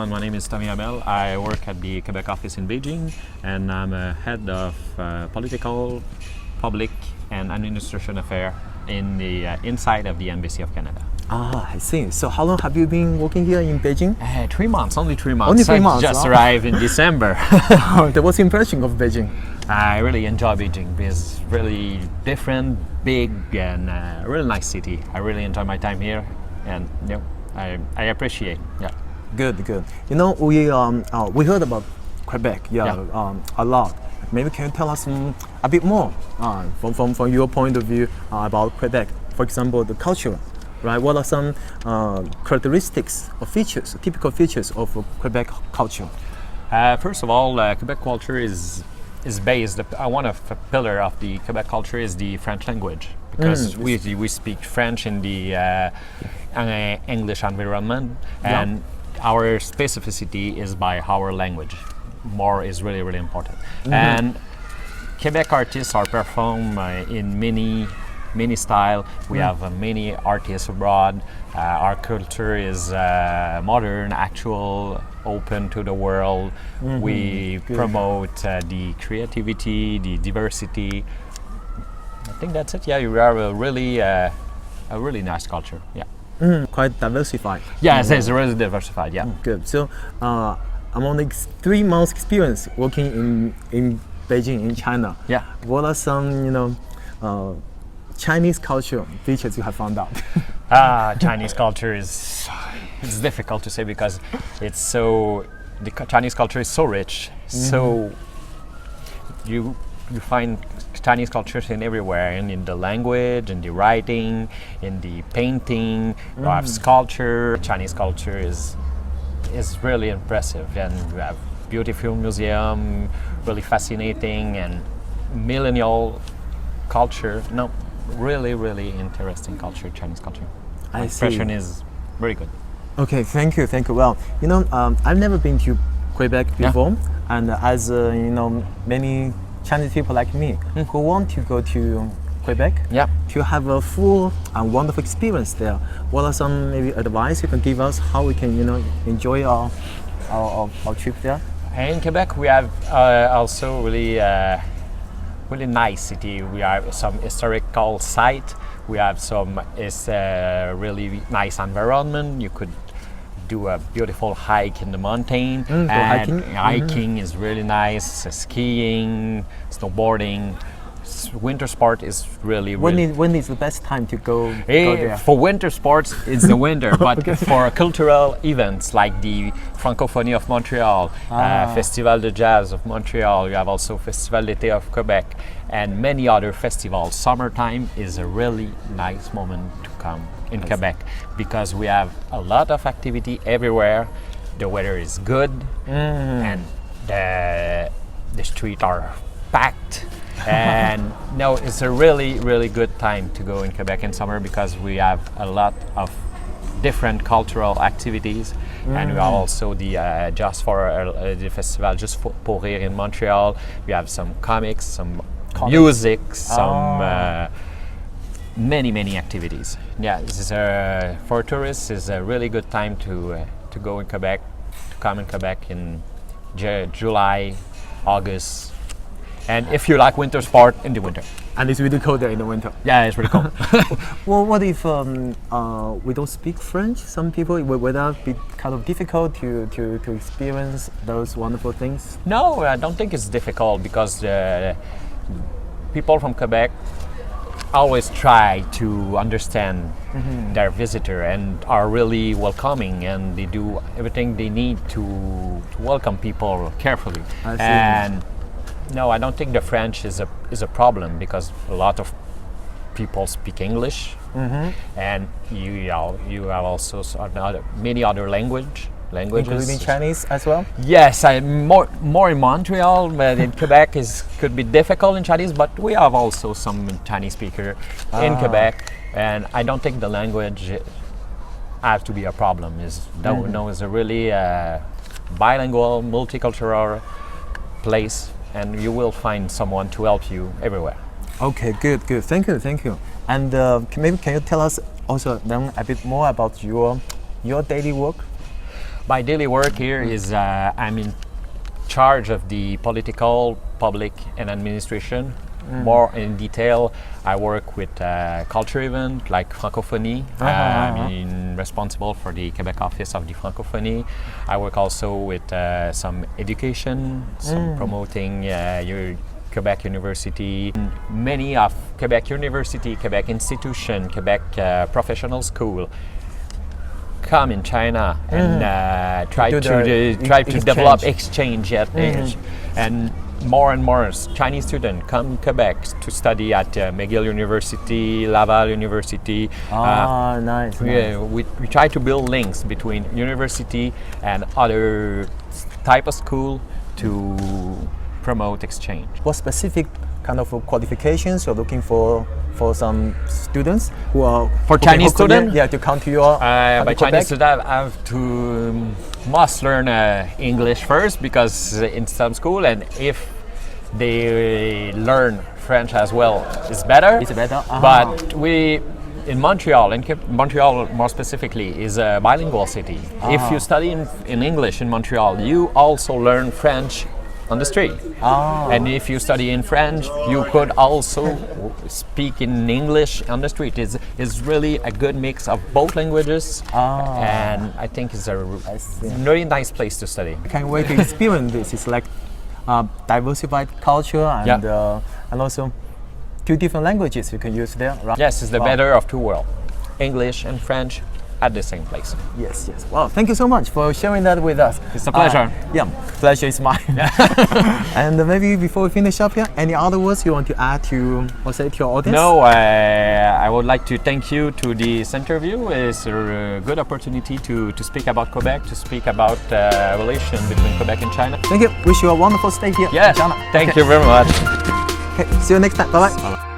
everyone. My name is Hamel. I work at the Quebec office in Beijing, and I'm a head of political, public, and administration affairs in the inside of the Embassy of Canada. Ah, I see. So how long have you been working here in Beijing? 3 months, only 3 months. Only 3 months. I just arrived in December. What's the impression of Beijing? I really enjoy Beijing. It's really different, big, and a really nice city. I really enjoy my time here, and I appreciate. Yeah. Good. You know, we heard about Quebec, a lot. Maybe can you tell us a bit more from your point of view about Quebec? For example, the culture, right? What are some characteristics or features, typical features of Quebec culture? First of all, Quebec culture is based. One of the pillar of the Quebec culture is the French language, because we speak French in the English environment, and our specificity is by our language. More is really important. And Quebec artists are perform in many style. We have many artists abroad. Our culture is modern, actual, open to the world. We promote the creativity, the diversity. I think that's it. Yeah, you are a really nice culture. Yeah. Quite diversified. Yes, it's really diversified. Yeah. Good. So, among the 3 months experience working in Beijing, in China, what are some Chinese culture features you have found out? Chinese culture it's difficult to say, because the Chinese culture is so rich. So you find Chinese cultures in everywhere, and in the language, in the writing, in the painting, sculpture. Chinese culture is really impressive, and we have beautiful museum, really fascinating, and millennial culture. No, really interesting culture, Chinese culture. My impression is very good. Okay, thank you. Well, I've never been to Quebec before, and as many Chinese people like me who want to go to Quebec to have a full and wonderful experience there, what are some maybe advice you can give us how we can enjoy our trip there? In Quebec, we have also really nice city. We have some historical site. We have some really nice environment. You could do a beautiful hike in the mountain. Hiking is really nice. Skiing, snowboarding. Winter sport is really. When is the best time to go there? For winter sports, it's the winter. But for cultural events like the Francophonie of Montreal, Festival de Jazz of Montreal, you have also Festival d'été of Quebec, and many other festivals. Summertime is a really nice moment to come in Quebec, because we have a lot of activity everywhere. The weather is good, and the streets are packed. And it's a really good time to go in Quebec in summer, because we have a lot of different cultural activities, and we have also the the festival Juste pour Rire in Montreal. We have some comics, some music, some many activities. Yeah, this is for tourists is a really good time to go in Quebec, to come in Quebec in July, August. And if you like winter sport, in the winter. And it's really cold there in the winter. Yeah, it's really cold. Well, what if we don't speak French? Some people, would that be kind of difficult to experience those wonderful things? No, I don't think it's difficult, because people from Quebec always try to understand their visitor, and are really welcoming, and they do everything they need to welcome people carefully. I see. And no, I don't think the French is a problem, because a lot of people speak English, and you have also many other languages. Including Chinese as well? Yes, more in Montreal, but in Quebec could be difficult in Chinese, but we have also some Chinese speaker in Quebec, and I don't think the language has to be a problem. It's a really bilingual, multicultural place, and you will find someone to help you everywhere. Okay, good. Thank you. And can you tell us also then a bit more about your daily work? My daily work here is I'm in charge of the political, public, and administration. More in detail, I work with culture event like Francophonie. I'm responsible for the Quebec office of the Francophonie. I work also with some education, some promoting your Quebec University. Many of Quebec University, Quebec institution, Quebec professional school come in China and try to develop exchange and more Chinese students come Quebec to study at McGill University, Laval University. Nice. We try to build links between university and other type of school to promote exchange. What specific kind of qualifications you're looking for some students who are Chinese students? Yeah, to come to your by Chinese students, I have to must learn English first because in some school, and if they learn French as well, it's better. It's better. But we in Montreal, Montreal more specifically, is a bilingual city. If you study in English in Montreal, you also learn French on the street. And if you study in French, you could also speak in English on the street. It's really a good mix of both languages, and I think it's a very nice place to study. I can't wait to experience this. It's like diversified culture and also two different languages you can use there, right? Yes, it's the better of two worlds, English and French at the same place. Yes. Wow, thank you so much for sharing that with us. It's a pleasure. Pleasure is mine. And maybe before we finish up here, any other words you want to add to or say to your audience? No, I would like to thank you to this interview. It's a good opportunity to speak about Quebec, to speak about relation between Quebec and China. Thank you. Wish you a wonderful stay here in Yes, China. thank you very much. Okay, see you next time. Bye-bye.